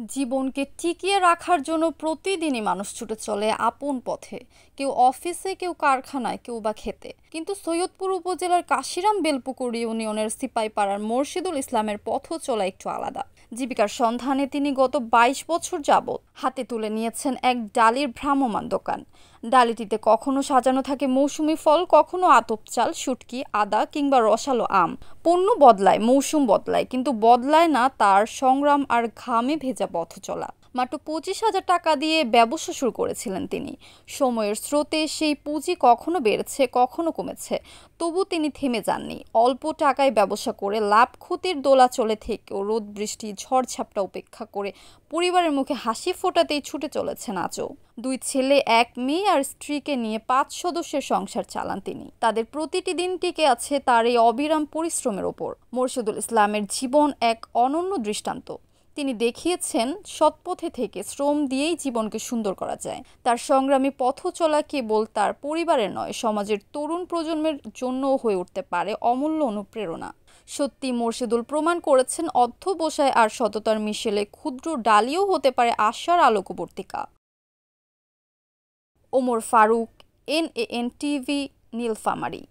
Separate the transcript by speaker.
Speaker 1: জীবনকে টিকিয়ে রাখার জন্য প্রতিদিনই মানুষ ছুটে চলে আপন পথে। কেউ অফিসে, কেউ কারখানায়, কেউ বা খেতে। কিন্তু সৈয়দপুর উপজেলার কাশিরাম বেলপুকুর ইউনিয়নের সিপাইপাড়ার মোরশেদুল ইসলামের পথ চলা একটু আলাদা। জীবিকার সন্ধানে তিনি গত ২২ বছর যাবৎ হাতে তুলে নিয়েছেন এক ডালির ভ্রাম্যমাণ দোকান। ডালিটিতে কখনো সাজানো থাকে মৌসুমি ফল, কখনো আতপ চাল, শুটকি, আদা কিংবা রসালো আম। পণ্য বদলায়, মৌসুম বদলায়, কিন্তু বদলায় না তার সংগ্রাম আর ঘামে ভেজা পথ চলা। মাত্র ২৫,০০০ টাকা দিয়ে ব্যবসা শুরু করেছিলেন তিনি। সময়ের স্রোতে সেই পুঁজি কখনো বেড়েছে, কখনো কমেছে, তবু তিনি থেমে যাননি। অল্প টাকায় ব্যবসা করে লাভ ক্ষতির দোলাচলে থেকেও রোদ বৃষ্টি ঝড়ঝাপটা উপেক্ষা করে পরিবারের মুখে হাসি ফোটাতেই ছুটে চলেছেন আজও। ২ ছেলে, ১ মেয়ে আর স্ত্রীকে নিয়ে ৫ সদস্যের সংসার চালান তিনি। তাদের প্রতিটি দিন টিকে আছে তার এই অবিরাম পরিশ্রমের ওপর। মোরশেদুল ইসলামের জীবন এক অনন্য দৃষ্টান্ত। তিনি দেখিয়েছেন সৎপথে থেকে শ্রম দিয়েই জীবনকে সুন্দর করা যায়। তার সংগ্রামী পথ চলা কেবল তার পরিবারের নয়, সমাজের তরুণ প্রজন্মের জন্যও হয়ে উঠতে পারে অমূল্য অনুপ্রেরণা। সত্যি মোরশেদুল প্রমাণ করেছেন অধ্যবসায় আর সততার মিশেলে ক্ষুদ্র ডালিও হতে পারে আশার আলোকবর্তিকা। Omar Faruk, NAN TV, Nilphamari.